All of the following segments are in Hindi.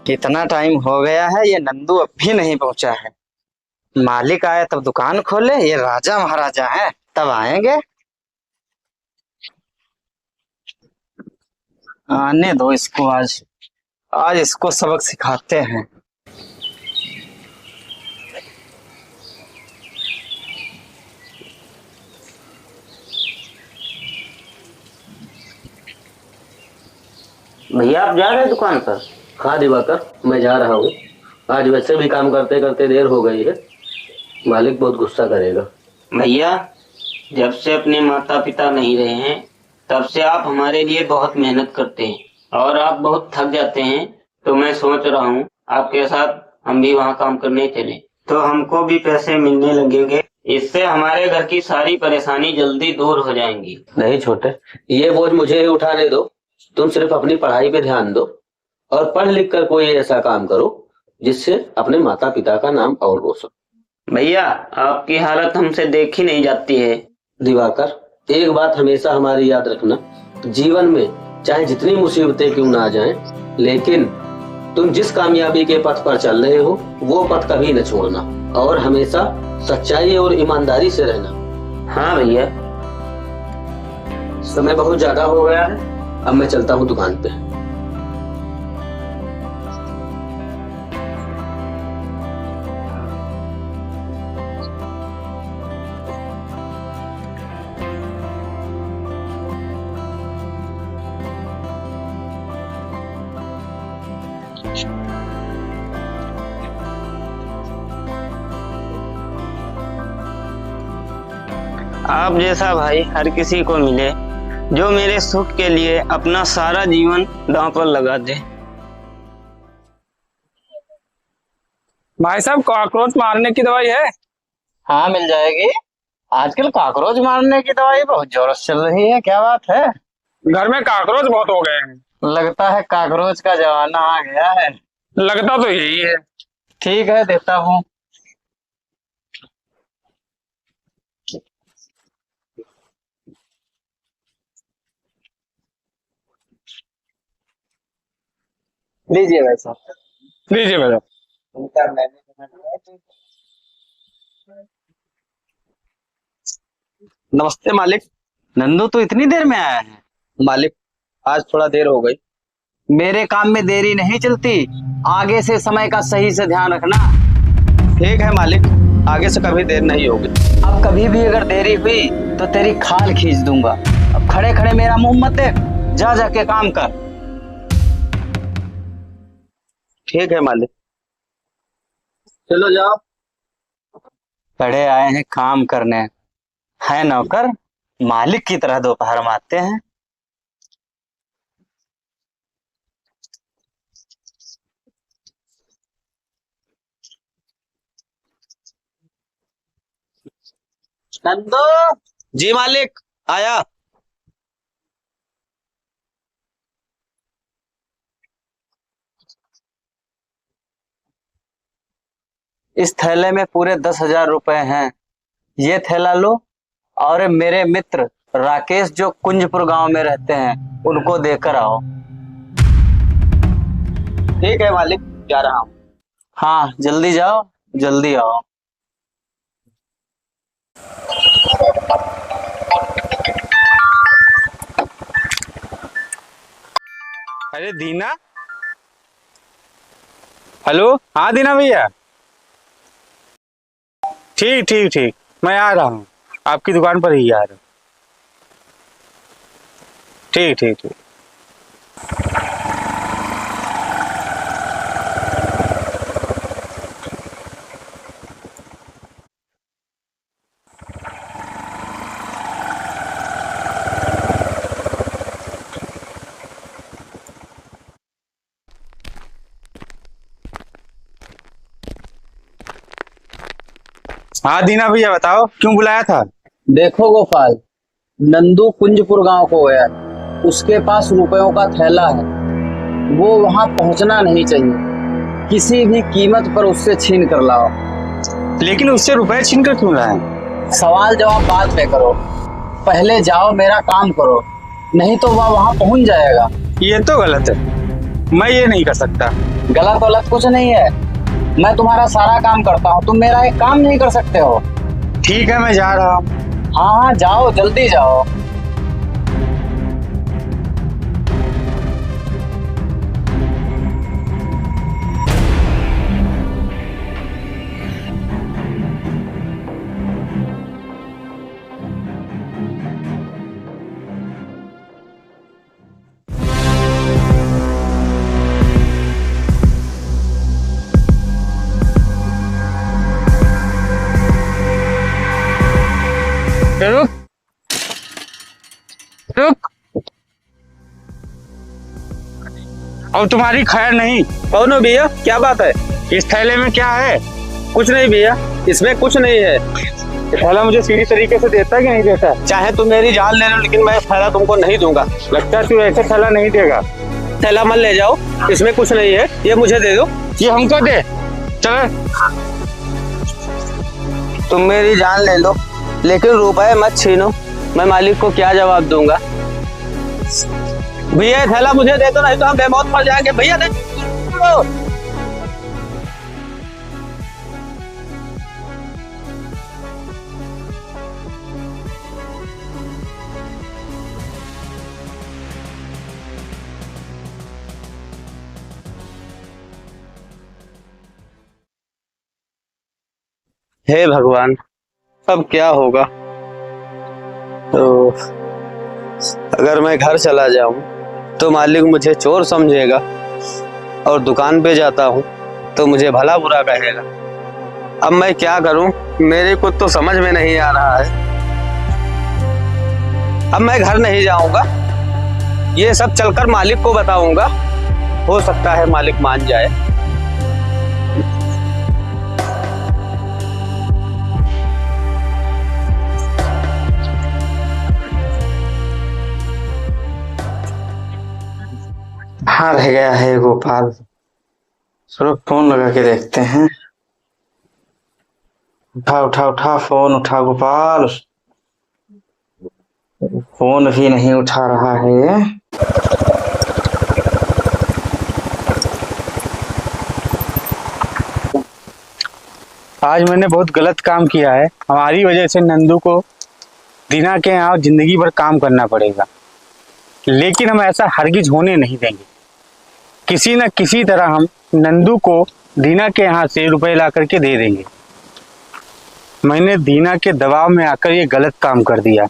कितना टाइम हो गया है, ये नंदू अब भी नहीं पहुंचा है। मालिक आए तब दुकान खोले, ये राजा महाराजा है तब आएंगे। आने दो इसको, आज आज इसको सबक सिखाते हैं। भैया आप जा रहे हैं दुकान पर? हाँ दिवाकर, मैं जा रहा हूँ। आज वैसे भी काम करते करते देर हो गई है, मालिक बहुत गुस्सा करेगा। भैया, जब से अपने माता पिता नहीं रहे हैं तब से आप हमारे लिए बहुत मेहनत करते हैं और आप बहुत थक जाते हैं, तो मैं सोच रहा हूँ आपके साथ हम भी वहाँ काम करने चले, तो हमको भी पैसे मिलने लगेंगे। इससे हमारे घर की सारी परेशानी जल्दी दूर हो जाएंगी। नहीं छोटे, ये बोझ मुझे ही उठाने दो। तुम सिर्फ अपनी पढ़ाई पे ध्यान दो और पढ़ लिख कर कोई ऐसा काम करो जिससे अपने माता पिता का नाम और रोशन। भैया, आपकी हालत हमसे देखी नहीं जाती है। दिवाकर, एक बात हमेशा हमारी याद रखना, जीवन में चाहे जितनी मुसीबतें क्यों ना आ जाएं, लेकिन तुम जिस कामयाबी के पथ पर चल रहे हो वो पथ कभी न छोड़ना और हमेशा सच्चाई और ईमानदारी से रहना। हाँ भैया। समय बहुत ज्यादा हो गया है, अब मैं चलता हूँ दुकान पे। आप जैसा भाई हर किसी को मिले जो मेरे सुख के लिए अपना सारा जीवन दांव पर लगा दे। भाई साहब, कॉकरोच मारने की दवाई है? हाँ मिल जाएगी। आजकल कॉकरोच मारने की दवाई बहुत जोरों से चल रही है, क्या बात है? घर में कॉकरोच बहुत हो गए हैं। लगता है कॉकरोच का जमाना आ गया है। लगता तो यही है। ठीक है, देता हूँ। लीजिए भाई साहब। लीजिए भैया। नमस्ते मालिक। नंदू तो इतनी देर में आया है? मालिक, आज थोड़ा देर हो गई। मेरे काम में देरी नहीं चलती, आगे से समय का सही से ध्यान रखना। ठीक है मालिक, आगे से कभी देर नहीं होगी। अब कभी भी अगर देरी हुई तो तेरी खाल खींच दूंगा। अब खड़े खड़े मेरा मुंह मत देख, जा जाके काम कर। ठीक है मालिक, चलो जाओ। खड़े आए हैं काम करने, है नौकर, मालिक की तरह दोपहर मारते हैं। नंदू। जी मालिक, आया। इस थैले में पूरे 10,000 रुपए हैं, ये थैला लो और मेरे मित्र राकेश जो कुंजपुर गांव में रहते हैं उनको देकर आओ। ठीक है मालिक, जा रहा हूँ। हाँ जल्दी जाओ, जल्दी आओ। अरे दीना। हेलो, हाँ दीना भैया। ठीक ठीक ठीक, मैं आ रहा हूँ, आपकी दुकान पर ही आ रहा हूँ। ठीक ठीक ठीक। हाँ दीना भैया, बताओ क्यों बुलाया था? देखो गोपाल, नंदू कुंजपुर गांव को गया, उसके पास रुपयों का थैला है, वो वहां पहुंचना नहीं चाहिए। किसी भी कीमत पर उससे छीन कर लाओ। लेकिन उससे रुपए छीन कर क्यों लाए? सवाल जवाब बाद में करो, पहले जाओ मेरा काम करो, नहीं तो वह वहां पहुंच जाएगा। ये तो गलत है, मैं ये नहीं कर सकता। गलत वलत कुछ नहीं है, मैं तुम्हारा सारा काम करता हूँ, तुम मेरा एक काम नहीं कर सकते हो। ठीक है, मैं जा रहा हूँ। हाँ जाओ, जल्दी जाओ। रुक रुक, और तुम्हारी खैर नहीं। कौन हो भैया, क्या बात है? इस थैले में क्या है? कुछ नहीं भैया, इसमें कुछ नहीं है। ये थैला मुझे सीधी तरीके से देता है कि नहीं देता? चाहे तुम मेरी जान ले लो, लेकिन मैं थैला तुमको नहीं दूंगा। लगता है तू ऐसे थैला नहीं देगा। थैला मत ले जाओ, इसमें कुछ नहीं है, ये मुझे दे दो। ये हमको दे। चल, तुम मेरी जान ले लो, लेकिन रुपए मत छीनो। मैं मालिक को क्या जवाब दूंगा? भैया थैला मुझे दे दो, नहीं तो हम बेमौत मर जाएंगे। भैया दे दो। हे भगवान, अब क्या होगा? तो अगर मैं घर चला जाऊं तो मालिक मुझे चोर समझेगा, और दुकान पे जाता हूं तो मुझे भला बुरा कहेगा। अब मैं क्या करूं, मेरे को तो समझ में नहीं आ रहा है। अब मैं घर नहीं जाऊंगा, ये सब चलकर मालिक को बताऊंगा, हो सकता है मालिक मान जाए। कहाँ रह गया है गोपाल? चलो फोन लगा के देखते हैं। उठा उठा उठा, फोन उठा गोपाल। फोन भी नहीं उठा रहा है ये। आज मैंने बहुत गलत काम किया है। हमारी वजह से नंदू को दीना के यहाँ जिंदगी भर काम करना पड़ेगा, लेकिन हम ऐसा हरगिज होने नहीं देंगे। किसी न किसी तरह हम नंदू को दीना के यहाँ से रुपए ला करके दे देंगे। मैंने दीना के दबाव में आकर ये गलत काम कर दिया।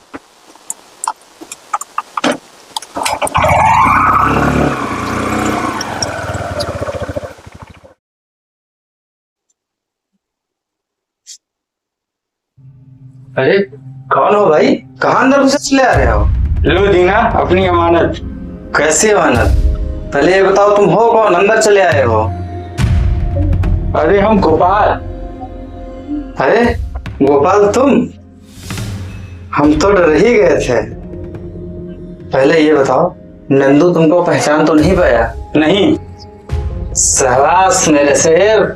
अरे कौन हो भाई? कहाँ अंदर घुसे चले आ रहे हो? लो दीना, अपनी अमानत। कैसी अमानत? पहले ये बताओ तुम हो कौन, अंदर चले आए हो? अरे हम गोपाल। अरे गोपाल तुम? हम तो डर ही गए थे। पहले ये बताओ, नंदू तुमको पहचान तो नहीं पाया? नहीं। शाबाश मेरे शेर।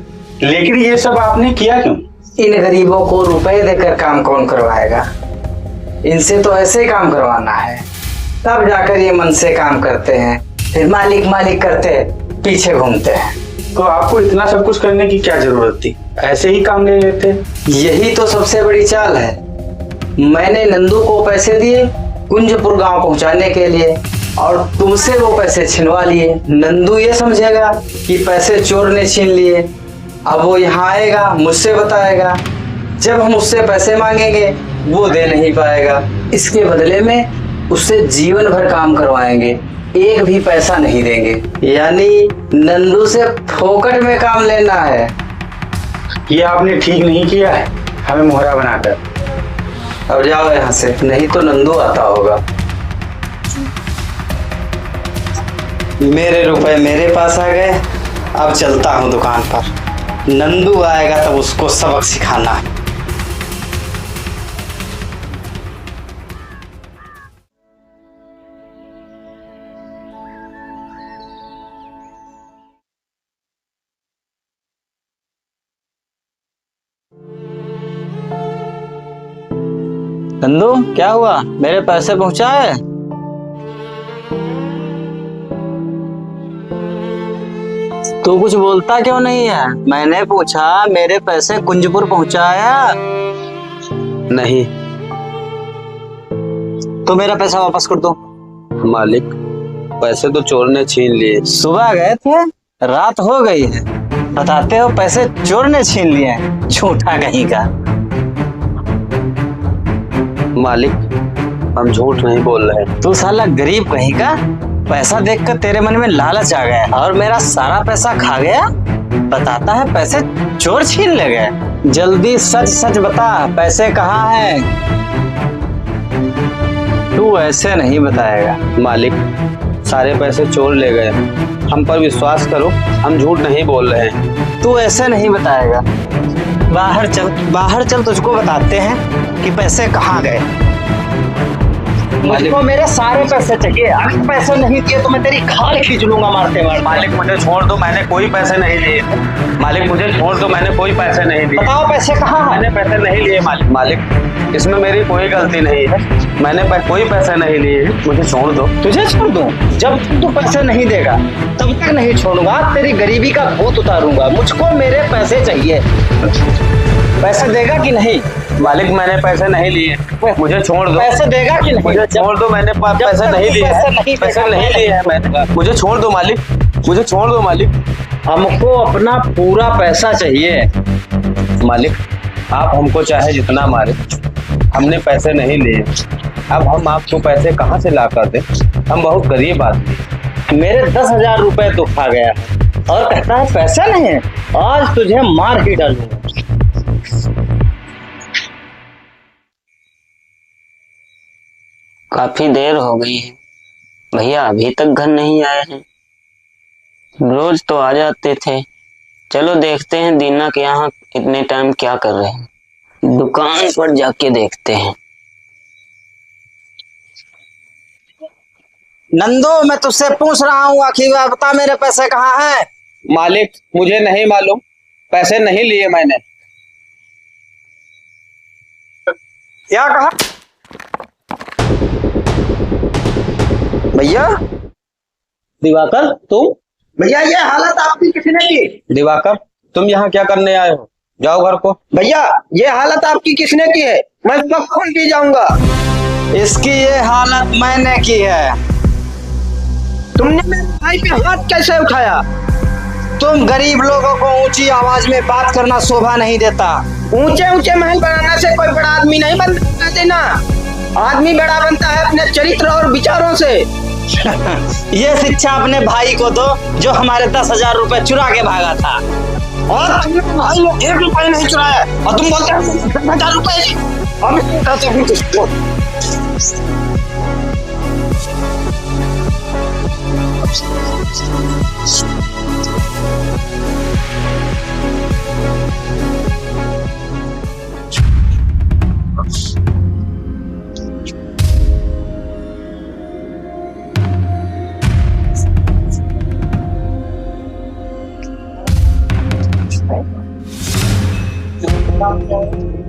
लेकिन ये सब आपने किया क्यों? इन गरीबों को रुपए देकर काम कौन करवाएगा? इनसे तो ऐसे ही काम करवाना है, तब जाकर ये मन से काम करते हैं। फिर मालिक मालिक करते पीछे घूमते हैं। तो आपको इतना सब कुछ करने की क्या जरूरत थी? ऐसे ही काम ले लेते। यही तो सबसे बड़ी चाल है। मैंने नंदू को पैसे दिए कुंजपुर गांव पहुंचाने के लिए, और तुमसे वो पैसे छिनवा लिए। नंदू ये समझेगा कि पैसे चोर ने छीन लिए। अब वो यहाँ आएगा, मुझसे बताएगा। जब हम उससे पैसे मांगेंगे वो दे नहीं पाएगा। इसके बदले में उससे जीवन भर काम करवाएंगे, एक भी पैसा नहीं देंगे। यानी नंदू से फोकट में काम लेना है। ये आपने ठीक नहीं किया है, हमें मोहरा बनाकर। अब जाओ यहाँ से, नहीं तो नंदू आता होगा। मेरे रुपए मेरे पास आ गए, अब चलता हूँ दुकान पर। नंदू आएगा तब उसको सबक सिखाना है। नंदू क्या हुआ, मेरे पैसे पहुंचाए? तू कुछ बोलता क्यों नहीं है? मैंने पूछा मेरे पैसे कुंजपुर पहुंचाया? नहीं तो मेरा पैसा वापस कर दो। मालिक, पैसे तो चोर ने छीन लिए। सुबह गए थे, रात हो गई है, बताते हो पैसे चोर ने छीन लिए हैं। झूठा कहीं का। मालिक, हम झूठ नहीं बोल रहे। तू साला गरीब कहीं का, पैसा देखकर तेरे मन में लालच आ गया और मेरा सारा पैसा खा गया। बताता है पैसे चोर छीन ले गए। जल्दी सच सच बता, पैसे कहाँ हैं? तू ऐसे नहीं बताएगा। मालिक, सारे पैसे चोर ले गए। हम पर विश्वास करो, हम झूठ नहीं बोल रहे हैं। तू ऐसे नहीं बताएगा। बाहर चल, बाहर चल, तुझको बताते हैं कि पैसे कहाँ गए। मुझको मेरे सारे पैसे चाहिए। अगर पैसे नहीं दिए तो मैं तेरी खाल खींच लूंगा मारते मारते। मालिक, मुझे छोड़ दो, मैंने कोई पैसे नहीं लिए। मालिक, मुझे छोड़ दो, मैंने कोई पैसे नहीं दिए। बताओ पैसे कहाँ हैं? मैंने पैसे नहीं लिए। मालिक, मालिक, इसमें मेरी कोई गलती नहीं है। मैंने कोई पैसे नहीं लिए, मुझे छोड़ दो। तुझे छोड़ दूं? जब तक तू पैसे नहीं देगा तब तक नहीं छोड़ूंगा। तेरी गरीबी का भूत उतारूंगा। मुझको मेरे पैसे चाहिए। पैसे देगा कि नहीं? मालिक, मैंने पैसे नहीं लिए, मुझे छोड़ दो। पैसे देगा कि नहीं? मुझे छोड़ दो, मैंने पैसे नहीं लिए। पैसे नहीं लिए हैं मैंने। मुझे छोड़ दो मालिक, मुझे छोड़ दो मालिक। हमको अपना पूरा पैसा चाहिए। मालिक, आप हमको चाहे जितना मारे, हमने पैसे नहीं लिए। अब हम आपको पैसे कहाँ से ला कर दें? हम बहुत गरीब आदमी। मेरे 10,000 रुपए तो खा गया और कहता है पैसा नहीं है। आज तुझे मार ही डालूंगा। काफी देर हो गई है, भैया अभी तक घर नहीं आए हैं। रोज तो आ जाते थे। चलो देखते हैं दीना के यहाँ इतने टाइम क्या कर रहे हैं। दुकान पर जाके देखते हैं। नंदू, मैं तुझसे पूछ रहा हूँ, आखिर बता मेरे पैसे कहाँ हैं? मालिक, मुझे नहीं मालूम, पैसे नहीं लिए मैंने। क्या कहा भैया? दिवाकर तुम? भैया ये हालत आपकी किसने की? दिवाकर, तुम यहाँ क्या करने आए हो? जाओ घर को। भैया ये हालत आपकी किसने की है? मैं इसका खून पी जाऊंगा। इसकी ये हालत मैंने की है। तुमने मेरे भाई पे हाथ कैसे उठाया? तुम गरीब लोगों को ऊंची आवाज में बात करना शोभा नहीं देता। ऊंचे ऊंचे महल बनाने से कोई बड़ा आदमी नहीं बनता देना। आदमी बड़ा बनता है अपने चरित्र और विचारों से। ये शिक्षा अपने भाई को दो जो हमारे 10,000 रुपए चुरा के भागा था। और तुमने भाई को 1 रुपए नहीं चुराया और तुम बोलते हो 10,000 रुपए। हम कहते हैं तुझको।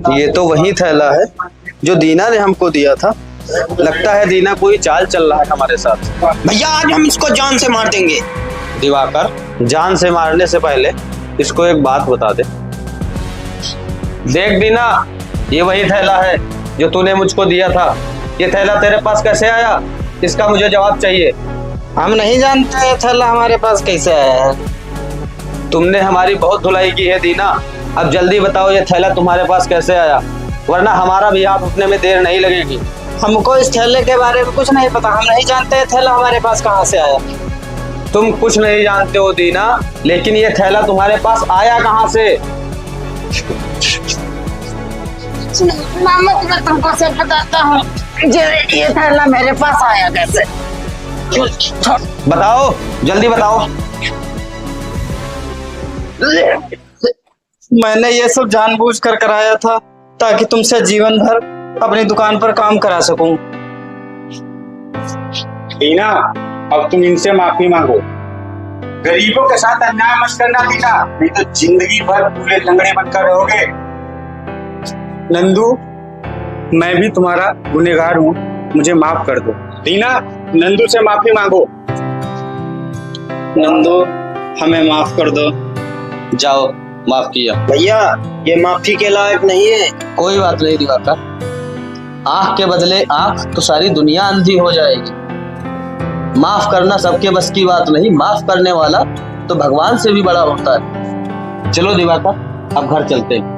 ये तो वही थैला है जो दीना ने हमको दिया था। लगता है दीना कोई चाल चल रहा है हमारे साथ। भैया आज हम इसको जान से मार देंगे। दिवाकर, जान से मारने से पहले इसको एक बात बता दे। देख दीना, ये वही थैला है जो तूने मुझको दिया था। ये थैला तेरे पास कैसे आया? इसका मुझे जवाब चाहिए। हम नहीं जानते ये थैला हमारे पास कैसे आया है। तुमने हमारी बहुत धुलाई की है दीना। अब जल्दी बताओ ये थैला तुम्हारे पास कैसे आया, वरना हमारा भी आप अपने में देर नहीं लगेगी। हमको इस थैले के बारे में कुछ नहीं पता। हम नहीं जानते थैला हमारे पास कहाँ से आया। तुम कुछ नहीं जानते हो दीना, लेकिन ये थैला तुम्हारे पास आया कहाँ से? मामा मैं तुमको से बताता हूँ ये थैला मेरे पास आया कैसे। बताओ, जल्दी बताओ। मैंने ये सब जानबूझकर कराया था ताकि तुमसे जीवन भर अपनी दुकान पर काम करा सकूं। दीना, अब तुम इनसे माफी मांगो। गरीबों के साथ अन्याय मत करना दीना, नहीं तो जिंदगी भर पूरे लंगड़े बनकर रहोगे। नंदू, मैं भी तुम्हारा गुनहगार हूँ, मुझे माफ कर दो। दीना, नंदू से माफी मांगो। नंदू, हमें माफ कर दो। जाओ, माफ किया। भैया ये माफी के लायक नहीं है। कोई बात नहीं दिवाकर, आंख के बदले आंख तो सारी दुनिया अंधी हो जाएगी। माफ करना सबके बस की बात नहीं, माफ करने वाला तो भगवान से भी बड़ा होता है। चलो दिवाकर, अब घर चलते हैं।